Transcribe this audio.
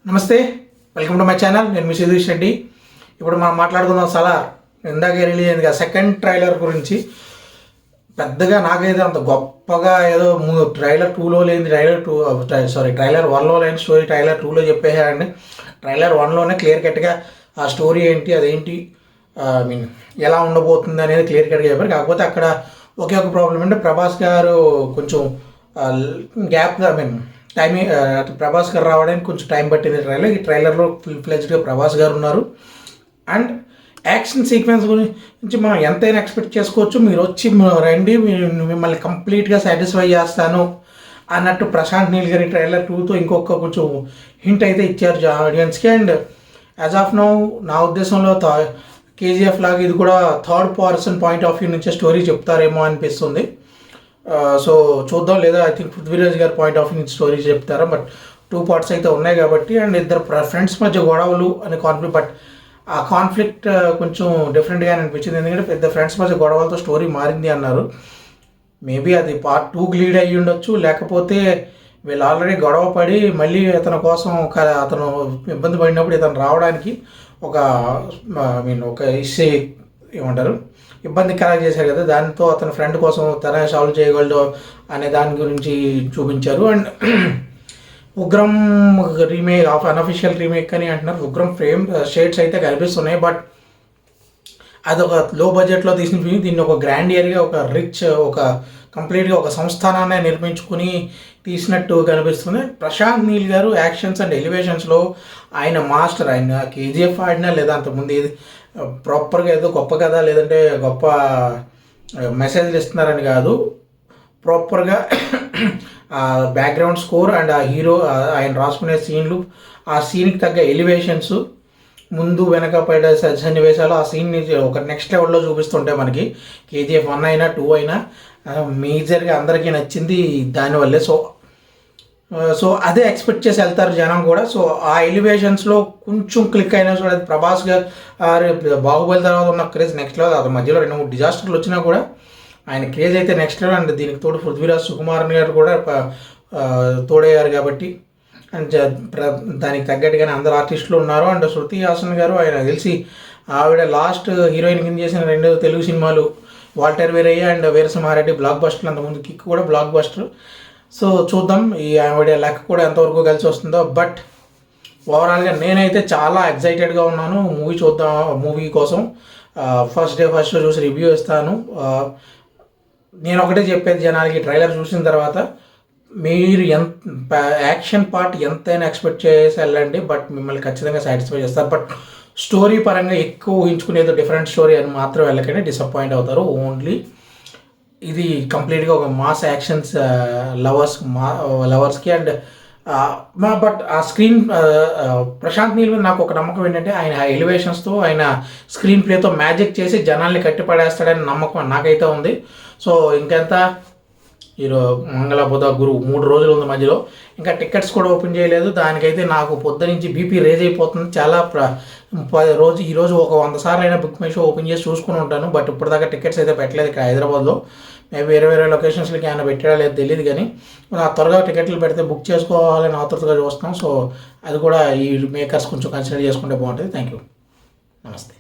నమస్తే, welcome to my channel. నేను మీ సిద్ధేష్ రెడ్డి. ఇప్పుడు మనం మాట్లాడుకుందాం సలార్. ఇందాకే రిలీజ్ అయింది కదా సెకండ్ ట్రైలర్ గురించి. పెద్దగా నాకైతే అంత గొప్పగా ఏదో ట్రైలర్ 2లో లేని ట్రైలర్ 1లో లేని స్టోరీ ట్రైలర్ 2లో చెప్పేసారండి. ట్రైలర్ 1లోనే క్లియర్ కట్గా ఆ స్టోరీ ఏంటి, అదేంటి, ఎలా ఉండబోతుంది అనేది క్లియర్ కట్గా చెప్పారు. కాకపోతే అక్కడ ఒకే ఒక ప్రాబ్లం అంటే ప్రభాస్ గారు కొంచెం గ్యాప్ టైమింగ్, ప్రభాస్ గారు రావడానికి కొంచెం టైం పట్టింది. ఈ ట్రైలర్లో ఫుల్ ఫ్లెజ్డ్గా ప్రభాస్ గారు ఉన్నారు. అండ్ యాక్షన్ సీక్వెన్స్ గురించి మనం ఎంతైనా ఎక్స్పెక్ట్ చేసుకోవచ్చు. మీరు వచ్చి రండి, మిమ్మల్ని కంప్లీట్గా సాటిస్ఫై చేస్తాను అన్నట్టు ప్రశాంత్ నీల్ గారి ట్రైలర్ 2తో ఇంకొక కొంచెం హింట్ అయితే ఇచ్చారు ఆడియన్స్కి. అండ్ యాజ్ ఆఫ్ నౌ నా ఉద్దేశంలో కేజీఎఫ్ లాగా ఇది కూడా third person point of view నుంచే స్టోరీ చెప్తారేమో అనిపిస్తుంది. సో చూద్దాం, లేదా ఐ థింక్ పృథ్వీరాజ్ గారి పాయింట్ ఆఫ్ వ్యూ నుంచి స్టోరీ చెప్తారా. బట్ 2 పార్ట్స్ అయితే ఉన్నాయి కాబట్టి. అండ్ ఇద్దరు ఫ్రెండ్స్ మధ్య గొడవలు అనే కాన్ఫ్లిక్ట్, బట్ ఆ కాన్ఫ్లిక్ట్ కొంచెం డిఫరెంట్గా అనిపించింది. ఎందుకంటే పెద్ద ఫ్రెండ్స్ మధ్య గొడవలతో స్టోరీ మారింది అన్నారు. మేబీ అది పార్ట్ 2కి లీడ్ అయ్యి ఉండొచ్చు, లేకపోతే వీళ్ళు ఆల్రెడీ గొడవ పడి మళ్ళీ అతని కోసం అతను ఇబ్బంది పడినప్పుడు ఇతను రావడానికి ఒక ఏమంటారు ఇబ్బంది కలెక్ట్ చేశారు కదా, దాంతో అతని ఫ్రెండ్ కోసం తన సాల్వ్ చేయగలడు అనే దాని గురించి చూపించారు. And Ugram remake unofficial remake అని అంటున్నారు. ఉగ్రం ఫ్రేమ్ షేడ్స్ అయితే కనిపిస్తున్నాయి, బట్ అదొక లో బడ్జెట్లో తీసిన ఫిల్మ్. దీన్ని ఒక గ్రాండ్ ఇయర్గా, ఒక రిచ్, ఒక కంప్లీట్గా ఒక సంస్థానాన్ని నిర్మించుకుని తీసినట్టు కనిపిస్తుంది. ప్రశాంత్ నీల్ గారు యాక్షన్స్ అండ్ ఎలివేషన్స్లో ఆయన మాస్టర్. ఆయన కేజీఎఫ్ ఆడినా లేదా అంతకుముందు ఏది ప్రాపర్గా ఏదో గొప్ప కథ లేదంటే గొప్ప మెసేజ్లు ఇస్తున్నారని కాదు, ప్రాపర్గా బ్యాక్గ్రౌండ్ స్కోర్ అండ్ ఆ హీరో ఆయన రాసుకునే సీన్లు, ఆ సీన్కి తగ్గ ఎలివేషన్స్, ముందు వెనక పడే సన్నివేశాలు, ఆ సీన్ని ఒక నెక్స్ట్ లెవెల్లో చూపిస్తుంటే మనకి కేజీఎఫ్ 1 అయినా 2 అయినా మేజర్గా అందరికీ నచ్చింది దానివల్లే. సో అదే ఎక్స్పెక్ట్ చేసి వెళ్తారు జనం కూడా. సో ఆ ఎలివేషన్స్లో కొంచెం క్లిక్ అయినా కూడా ప్రభాస్ గారు బాహుబలి తర్వాత ఉన్న క్రేజ్ నెక్స్ట్ లెవెల్. అది మధ్యలో 2-3 డిజాస్టర్లు వచ్చినా కూడా ఆయన క్రేజ్ అయితే నెక్స్ట్ లెవెల్. అండ్ దీనికి తోడు పృథ్వీరాజ్ సుకుమారన్ గారు కూడా తోడయ్యారు కాబట్టి, అండ్ దానికి తగ్గట్టుగానే అందరు ఆర్టిస్టులు ఉన్నారు. అండ్ శృతి హాసన్ గారు, ఆయన తెలిసి ఆవిడ లాస్ట్ హీరోయిన్ కింద చేసిన 2 తెలుగు సినిమాలు Walter Veerayya and Veera Simha Reddy block బస్టర్లు, అంతకుముందు కిక్ కూడా బ్లాక్ బస్టర్. సో చూద్దాం ఈ ఆవిడ లెక్క కూడా ఎంతవరకు కలిసి వస్తుందో. బట్ ఓవరాల్గా నేనైతే చాలా ఎక్సైటెడ్గా ఉన్నాను మూవీ కోసం. ఫస్ట్ డే చూసి రివ్యూ ఇస్తాను. నేను ఒకటే చెప్పేది జనాలకి, ట్రైలర్ చూసిన తర్వాత మీరు యాక్షన్ పార్ట్ ఎంతైనా ఎక్స్పెక్ట్ చేసి వెళ్ళండి, బట్ మిమ్మల్ని ఖచ్చితంగా సాటిస్ఫై చేస్తారు. బట్ స్టోరీ పరంగా ఎక్కువ ఊహించుకునేది డిఫరెంట్ స్టోరీ అని మాత్రం వెళ్ళకండి, డిసప్పాయింట్ అవుతారు. ఓన్లీ ఇది కంప్లీట్గా ఒక మాస్ యాక్షన్స్ లవర్స్కి. అండ్ బట్ ఆ స్క్రీన్ ప్రశాంత్ నీల్ మీద నాకు ఒక నమ్మకం ఏంటంటే ఆయన ఎలివేషన్స్తో, ఆయన స్క్రీన్ ప్లేతో మ్యాజిక్ చేసి జనాల్ని కట్టిపడేస్తాడని నమ్మకం నాకైతే ఉంది. సో ఇంకెంత మంగళ బుధ గురు 3 రోజులు ఉంది మధ్యలో, ఇంకా టికెట్స్ కూడా ఓపెన్ చేయలేదు. దానికైతే నాకు పొద్దు నుంచి బీపీ రేజ్ అయిపోతుంది చాలా. ఈరోజు ఒక 100 సార్లు అయినా బుక్ మై షో ఓపెన్ చేసి చూసుకుని ఉంటాను. బట్ ఇప్పటిదాకా టికెట్స్ అయితే పెట్టలేదు ఇక్కడ హైదరాబాద్లో. మేబీ వేరే లొకేషన్స్కి ఏమైనా పెట్టాడా లేదు తెలియదు, కానీ త్వరగా టికెట్లు పెడితే బుక్ చేసుకోవాలని ఆతృతగా చూస్తున్నాం. సో అది కూడా ఈ మేకర్స్ కొంచెం కన్సిడర్ చేసుకుంటే బాగుంటుంది. థ్యాంక్ యూ, నమస్తే.